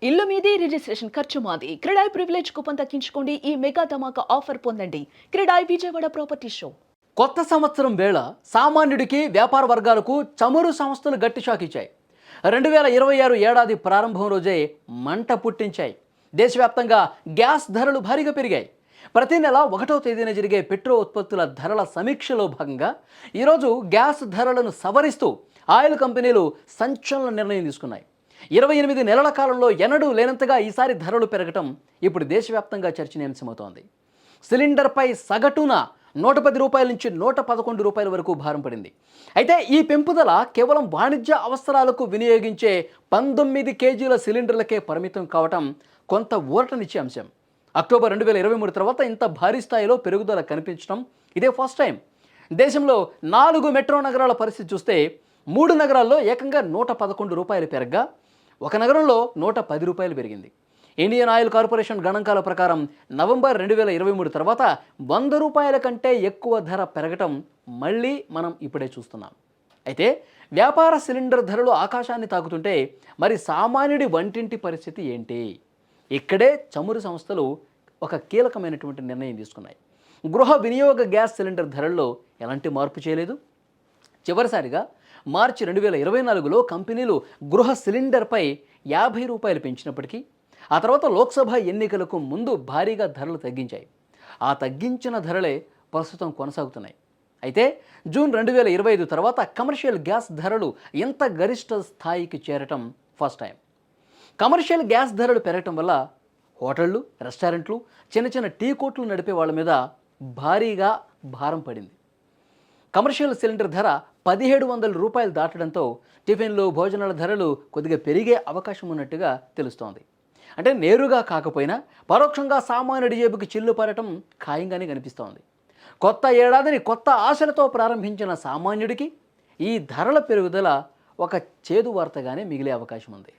ఇల్లు మీది రిజిస్ట్రేషన్ ఖర్చు మాది. క్రెడాయ్ ప్రివిలేజ్ కూపన్ తగ్గించుకోండి. ఈ మెగా ధమాకా ఆఫర్ పొందండి. CREDAI Vijayawada property show. కొత్త సంవత్సరం వేళ సామాన్యుడికి వ్యాపార వర్గాలకు చమురు సంస్థలు గట్టి షాక్ ఇచ్చాయి. 2026 ఏడాది ప్రారంభం రోజే మంట పుట్టించాయి. దేశవ్యాప్తంగా గ్యాస్ ధరలు భారీగా పెరిగాయి. ప్రతి నెల 1వ తేదీన జరిగే పెట్రో ఉత్పత్తుల ధరల సమీక్షలో భాగంగా ఈరోజు గ్యాస్ ధరలను సవరిస్తూ ఆయిల్ కంపెనీలు సంచలన నిర్ణయం తీసుకున్నాయి. 28 నెలల కాలంలో ఎన్నడూ లేనంతగా ఈసారి ధరలు పెరగటం ఇప్పుడు దేశవ్యాప్తంగా చర్చనీయాంశమవుతోంది. సిలిండర్పై సగటున 110 రూపాయల నుంచి 111 రూపాయల వరకు భారం పడింది. అయితే ఈ పెంపుదల కేవలం వాణిజ్య అవసరాలకు వినియోగించే 19 కేజీల సిలిండర్లకే పరిమితం కావటం కొంత ఊరటనిచ్చే అంశం. అక్టోబర్ 2023 తర్వాత ఇంత భారీ స్థాయిలో పెరుగుదల కనిపించడం ఇదే ఫస్ట్ టైం. దేశంలో 4 మెట్రో నగరాల పరిస్థితి చూస్తే 3 నగరాల్లో ఏకంగా 111 రూపాయలు పెరగ్గా ఒక నగరంలో 110 రూపాయలు పెరిగింది. ఇండియన్ ఆయిల్ కార్పొరేషన్ గణాంకాల ప్రకారం నవంబర్ 2023 తర్వాత 100 రూపాయల కంటే ఎక్కువ ధర పెరగటం మళ్ళీ మనం ఇప్పుడే చూస్తున్నాం. అయితే వ్యాపార సిలిండర్ ధరలు ఆకాశాన్ని తాకుతుంటే మరి సామాన్యుడి వంటింటి పరిస్థితి ఏంటి? ఇక్కడే చమురు సంస్థలు ఒక కీలకమైనటువంటి నిర్ణయం తీసుకున్నాయి. గృహ వినియోగ గ్యాస్ సిలిండర్ ధరల్లో ఎలాంటి మార్పు చేయలేదు. చివరిసారిగా మార్చి 2024లో కంపెనీలు గృహ సిలిండర్పై 50 రూపాయలు పెంచినప్పటికీ ఆ తర్వాత లోక్సభ ఎన్నికలకు ముందు భారీగా ధరలు తగ్గించాయి. ఆ తగ్గించిన ధరలే ప్రస్తుతం కొనసాగుతున్నాయి. అయితే జూన్ 2025 తర్వాత కమర్షియల్ గ్యాస్ ధరలు ఎంత గరిష్ట స్థాయికి చేరటం ఫస్ట్ టైం. కమర్షియల్ గ్యాస్ ధరలు పెరగటం వల్ల హోటళ్ళు, రెస్టారెంట్లు, చిన్న చిన్న టీ కోట్లు నడిపే వాళ్ళ మీద భారీగా భారం పడింది. కమర్షియల్ సిలిండర్ ధర 1700 రూపాయలు దాటడంతో టిఫిన్లు, భోజనాల ధరలు కొద్దిగా పెరిగే అవకాశం ఉన్నట్టుగా తెలుస్తోంది. అంటే నేరుగా కాకపోయినా పరోక్షంగా సామాన్యుడి జేబుకి చిల్లు పడటం ఖాయంగానే కనిపిస్తోంది. కొత్త ఏడాదిని కొత్త ఆశలతో ప్రారంభించిన సామాన్యుడికి ఈ ధరల పెరుగుదల ఒక చేదు వార్తగానే మిగిలే అవకాశం ఉంది.